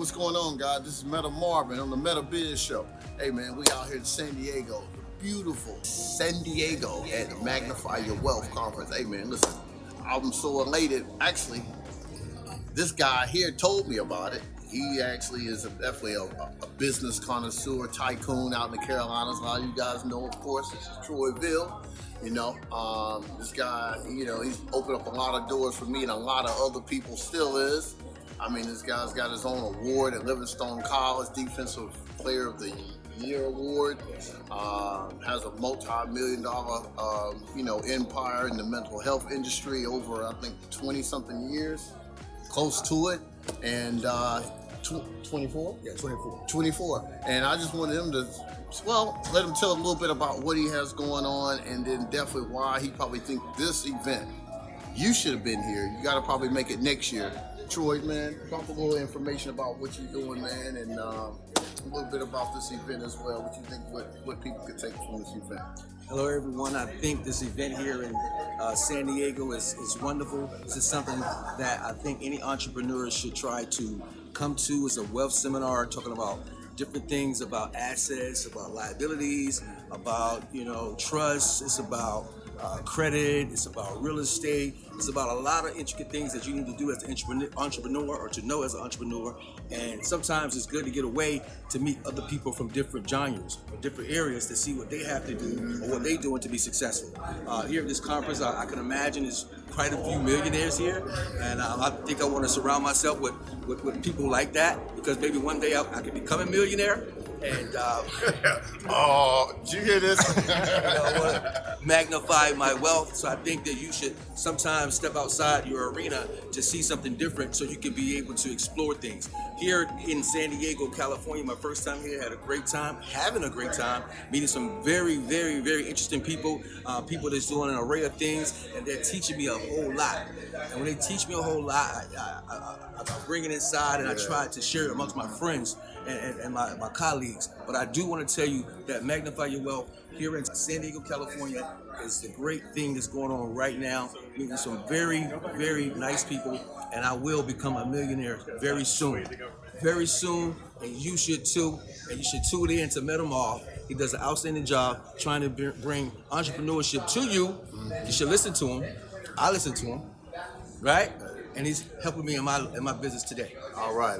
What's going on, guys? This is Meta Marvin on the Meta Biz Show. Hey, man, we out here in San Diego, beautiful San Diego at the Magnify Your Wealth Conference. Hey, man, listen, I'm so elated. Actually, this guy here told me about it. He actually is definitely a business connoisseur, tycoon out in the Carolinas. A lot of you guys know, of course, this is Troy VEALE. This guy, he's opened up a lot of doors for me and a lot of other people still is. I mean, this guy's got his own award at Livingstone College, Defensive Player of the Year award. Has a multi-million-dollar, empire in the mental health industry over, I think, 20-something years, close to it. And 24? Yeah, 24. 24. And I just wanted him to, let him tell a little bit about what he has going on, and then definitely why he probably think this event, you should have been here. You got to probably make it next year. Troy, man, drop a little information about what you're doing, man, and a little bit about this event as well. What you think, what people could take from this event? Hello, everyone. I think this event here in San Diego is wonderful. This is something that I think any entrepreneurs should try to come to. It's a wealth seminar talking about different things about assets, about liabilities, about, trust. It's about credit. It's about real estate. It's about a lot of intricate things that you need to do as an entrepreneur or to know as an entrepreneur. And sometimes it's good to get away to meet other people from different genres or different areas to see what they have to do or what they're doing to be successful. Here at this conference, I can imagine there's quite a few millionaires here. And I think I want to surround myself with people like that, because maybe one day I can become a millionaire. And oh, did you hear this? Magnify my wealth. So I think that you should sometimes step outside your arena to see something different so you can be able to explore things. Here in San Diego, California, my first time here, had a great time, having a great time, meeting some very, very, very interesting people, people that's doing an array of things, and they're teaching me a whole lot. And when they teach me a whole lot, I bring it inside and I try to share it amongst my friends and my colleagues. But I do want to tell you that Magnify Your Wealth here in San Diego, California is the great thing that's going on right now. Meeting some very, very nice people, and I will become a millionaire very soon. Very soon, and you should too. And you should tune in to MCCALL. He does an outstanding job trying to bring entrepreneurship to you. You should listen to him. I listen to him, right? And he's helping me in my business today. All right.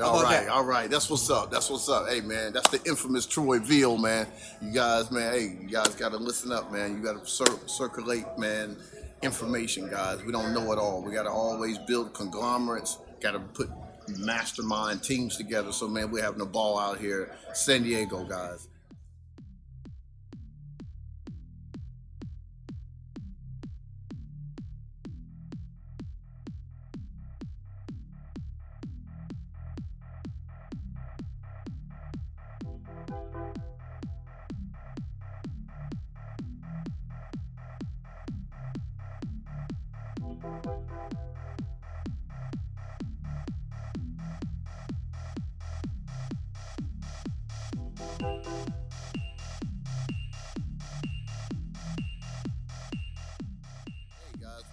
That's what's up. Hey, man, that's the infamous Troy VEALE, man. You guys, man, you guys got to listen up, man. You got to circulate, man, information, guys. We don't know it all. We got to always build conglomerates. Got to put mastermind teams together. So, man, we're having a ball out here, San Diego, guys.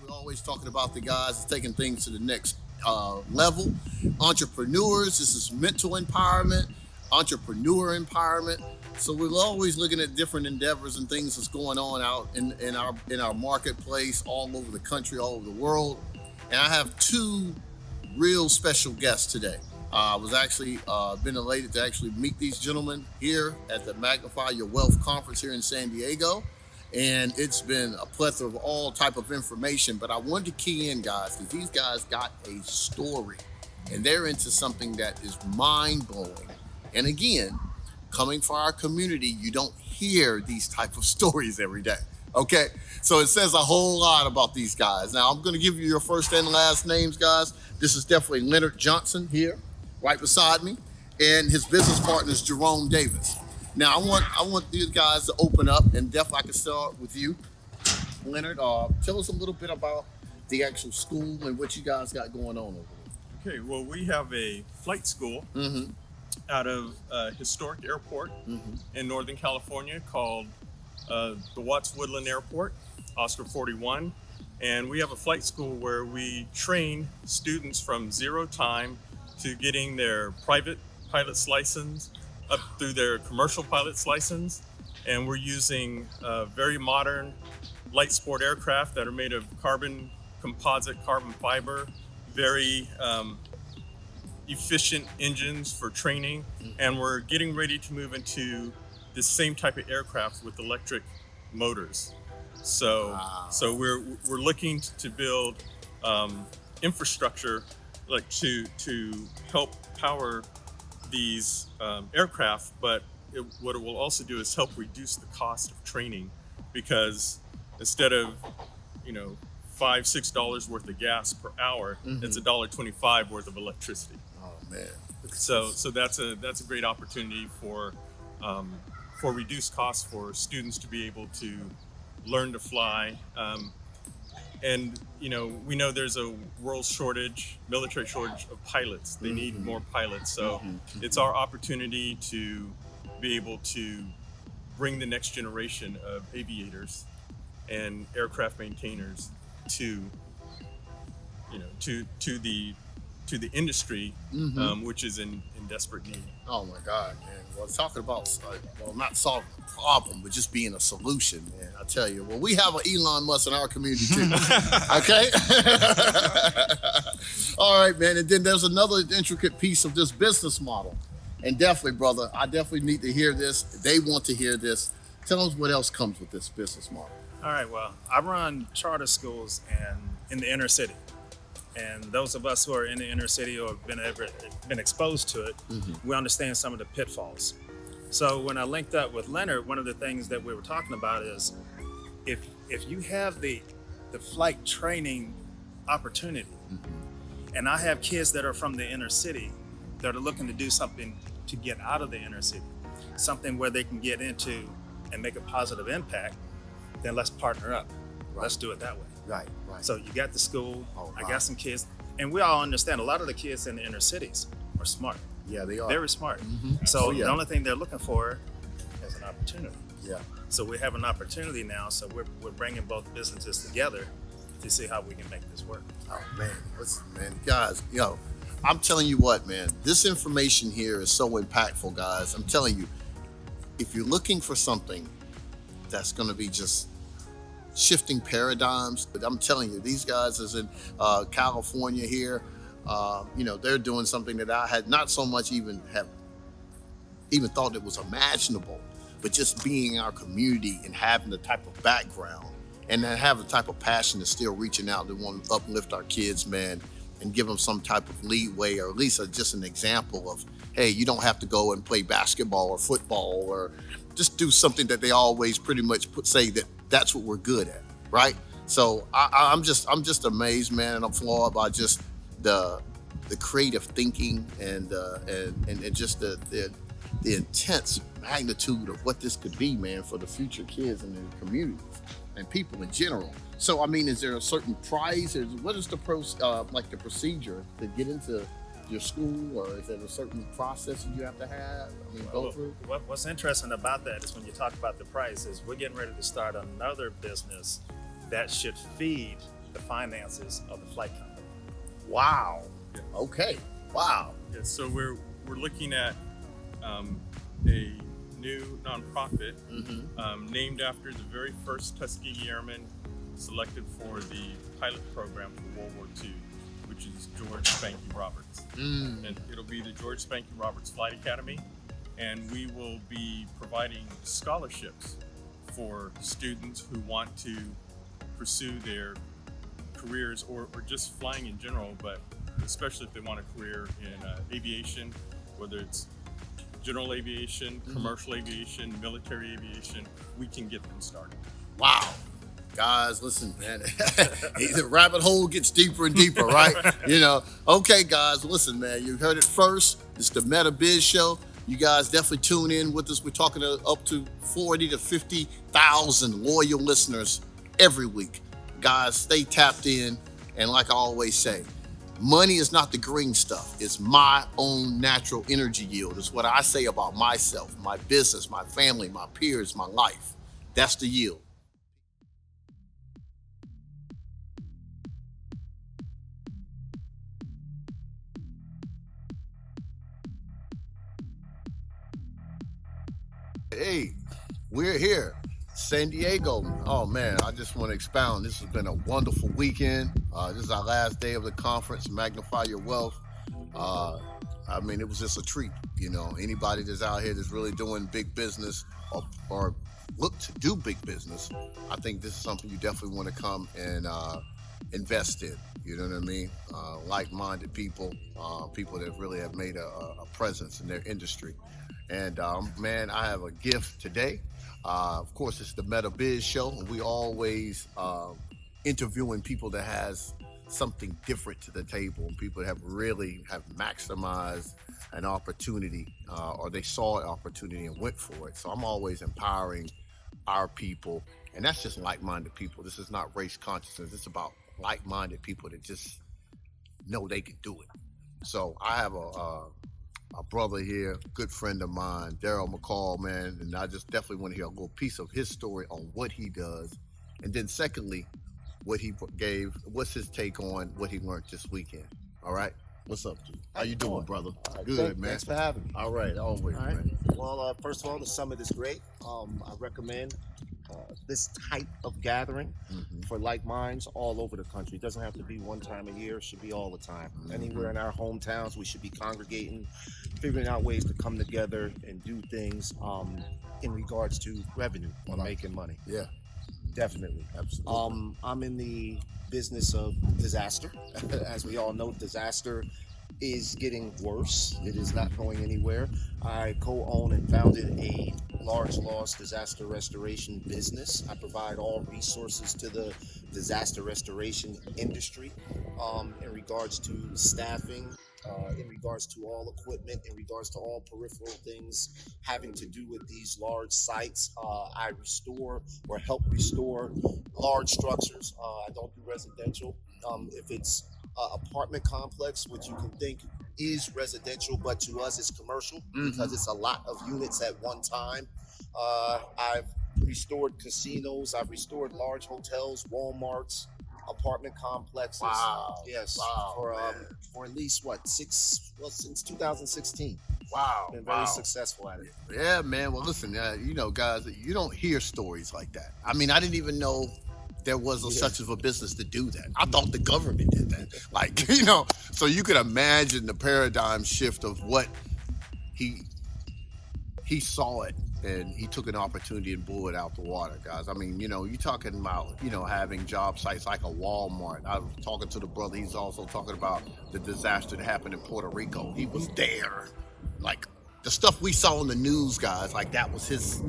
We're always talking about the guys that's taking things to the next level. Entrepreneurs, this is mental empowerment, entrepreneur empowerment. So we're always looking at different endeavors and things that's going on out in our marketplace all over the country, all over the world. And I have two real special guests today. I was actually been elated to actually meet these gentlemen here at the Magnify Your Wealth Conference here in San Diego. And it's been a plethora of all type of information, but I wanted to key in, guys, because these guys got a story and they're into something that is mind-blowing. And again, coming from our community, you don't hear these type of stories every day, okay? So it says a whole lot about these guys. Now, I'm gonna give you your first and last names, guys. This is definitely Leonard Johnson here, right beside me, and his business partner is Jerome Davis. Now, I want these guys to open up, and definitely I can start with you, Leonard. Tell us a little bit about the actual school and what you guys got going on over there. Okay, well, we have a flight school out of a historic airport in Northern California called the Watts Woodland Airport, Oscar 41. And we have a flight school where we train students from zero time to getting their private pilot's license up through their commercial pilot's license. And we're using very modern light sport aircraft that are made of carbon composite, carbon fiber, very efficient engines for training. And we're getting ready to move into the same type of aircraft with electric motors. So, so we're looking to build infrastructure like to help power these aircraft, but what it will also do is help reduce the cost of training, because instead of $5-6 worth of gas per hour, it's $1.25 worth of electricity. Oh man! So that's a great opportunity for reduced costs for students to be able to learn to fly. And we know there's a world shortage, military shortage of pilots. They need more pilots. So it's our opportunity to be able to bring the next generation of aviators and aircraft maintainers to the industry, which is in desperate need. Oh my God, man! Well, talking about not solving a problem, but just being a solution, man. I tell you, well, we have an Elon Musk in our community too. Okay. All right, man. And then there's another intricate piece of this business model, and definitely, brother, I definitely need to hear this. They want to hear this. Tell us what else comes with this business model. All right. Well, I run charter schools in the inner city. And those of us who are in the inner city or have been exposed to it, we understand some of the pitfalls. So when I linked up with Leonard, one of the things that we were talking about is if you have the flight training opportunity, and I have kids that are from the inner city that are looking to do something to get out of the inner city, something where they can get into and make a positive impact, then let's partner up. Right. Let's do it that way. Right. So you got the school, I wow. got some kids, and we all understand a lot of the kids in the inner cities are smart. Yeah, they are. Very smart. So the only thing they're looking for is an opportunity. Yeah. So we have an opportunity now, so we're bringing both businesses together to see how we can make this work. Oh man, listen, man, guys, I'm telling you what, man, this information here is so impactful, guys. I'm telling you, if you're looking for something that's going to be just shifting paradigms, but I'm telling you, these guys is in California here. They're doing something that I had not so much even thought it was imaginable, but just being in our community and having the type of background and then have the type of passion that's still reaching out to want to uplift our kids, man, and give them some type of leeway, or at least just an example of, hey, you don't have to go and play basketball or football, or just do something that they always pretty much say that that's what we're good at, right? So I'm just amazed, man, and I'm floored by just the creative thinking and just the intense magnitude of what this could be, man, for the future kids and the communities and people in general. So, I mean, is there a certain price? What is the the procedure to get into your school, or is there a certain process that you have to have? Go through? What's interesting about that is when you talk about the price, is we're getting ready to start another business that should feed the finances of the flight company. Wow. Okay. Wow. Yeah, so we're looking at a new nonprofit named after the very first Tuskegee Airman selected for the pilot program for World War II, which is George Spanky Roberts. And it'll be the George Spanky Roberts Flight Academy, and we will be providing scholarships for students who want to pursue their careers or just flying in general, but especially if they want a career in aviation, whether it's general aviation, commercial aviation, military aviation, we can get them started. Wow. Guys, listen, man, the rabbit hole gets deeper and deeper, right? Okay, guys, listen, man, you heard it first. It's the Meta Biz Show. You guys definitely tune in with us. We're talking to up to 40 to 50,000 loyal listeners every week. Guys, stay tapped in. And like I always say, money is not the green stuff. It's my own natural energy yield. It's what I say about myself, my business, my family, my peers, my life. That's the yield. Hey, we're here, San Diego. Oh man, I just want to expound. This has been a wonderful weekend. This is our last day of the conference, Magnify Your Wealth. I mean, it was just a treat. You know, anybody that's out here that's really doing big business or look to do big business, I think this is something you definitely want to come and invest in. You know what I mean? Like-minded people, people that really have made a presence in their industry. And man, I have a gift today. Of course, it's the Meta Biz Show, and we always interviewing people that has something different to the table, and people that have maximized an opportunity, or they saw an opportunity and went for it. So I'm always empowering our people, and that's just like-minded people. This is not race consciousness. It's about like-minded people that just know they can do it. So I have a brother here, good friend of mine, DARYL McCall, man, and I just definitely want to hear a little piece of his story on what he does, and then secondly, what's his take on what he learned this weekend. All right, what's up, dude? How you doing, brother? Right, Good, man. Thanks for having me. All right, always, All right. man. Well, first of all, the summit is great. I recommend this type of gathering for like minds all over the country. It doesn't have to be one time a year. It should be all the time. Anywhere in our hometowns, we should be congregating, figuring out ways to come together and do things in regards to revenue or making money. Yeah, Definitely. absolutely. I'm in the business of disaster. As we all know, disaster is getting worse. It is not going anywhere. I co-own and founded a large loss disaster restoration business. I provide all resources to the disaster restoration industry in regards to staffing, in regards to all equipment, in regards to all peripheral things having to do with these large sites. I restore or help restore large structures. I don't do residential. If it's apartment complex, which you can think is residential, but to us it's commercial because it's a lot of units at one time. I've restored casinos. I've restored large hotels, Walmarts, apartment complexes. Wow. Yes. Wow, For at least since 2016. Wow. Been very successful at it. Yeah, man. Well, listen, you know, guys, you don't hear stories like that. I mean, I didn't even know there was such of a business to do that. I thought the government did that. Like, you know, so you could imagine the paradigm shift of what he saw it and he took an opportunity and blew it out the water, guys. I mean, you know, you're talking about, you know, having job sites like a Walmart. I was talking to the brother. He's also talking about the disaster that happened in Puerto Rico. He was there. Like, the stuff we saw in the news, guys, like that was his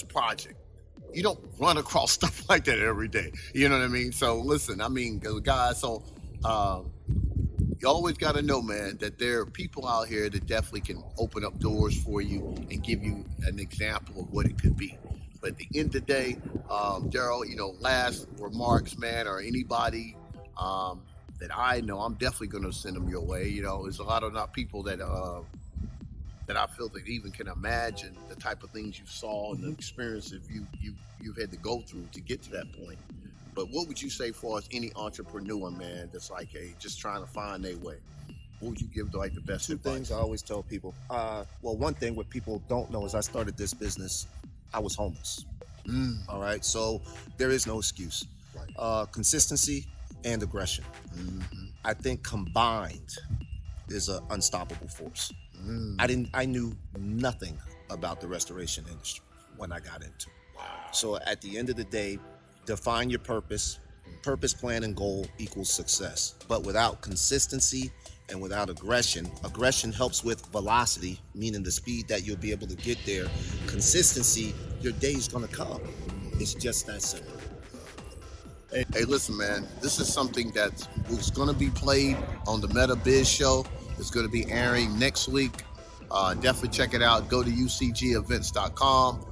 project. You don't run across stuff like that every day. You know what I mean? So listen, I mean, guys, so you always got to know, man, that there are people out here that definitely can open up doors for you and give you an example of what it could be. But at the end of the day, DARYL, you know, last remarks, man, or anybody that I know, I'm definitely going to send them your way. You know, there's a lot of people that I feel that even can imagine the type of things you saw and the experiences you've had to go through to get to that point. But what would you say for us, any entrepreneur, man, that's like, hey, just trying to find their way? What would you give like the best Two advice? things I always tell people. Well, one thing what people don't know is I started this business, I was homeless. All right, so there is no excuse. Right. Consistency and aggression. I think combined is an unstoppable force. I knew nothing about the restoration industry when I got into it. So at the end of the day, define your purpose, plan, and goal equals success. But without consistency and without aggression helps with velocity, meaning the speed that you'll be able to get there. Consistency, your day's gonna come. It's just that simple. Hey, listen, man, this is something that was going to be played on the Meta Biz Show. It's going to be airing next week. Definitely check it out. Go to ucgevents.com.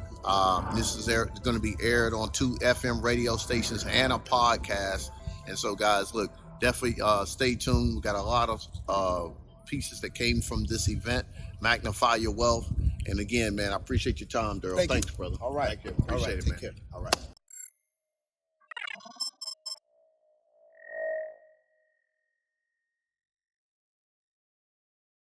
This is going to be aired on 2 FM radio stations and a podcast. And so, guys, look, definitely stay tuned. We got a lot of pieces that came from this event. Magnify Your Wealth. And again, man, I appreciate your time, DARYL. Thanks, brother. All right. Thank you. Appreciate it, Take man. care. All right.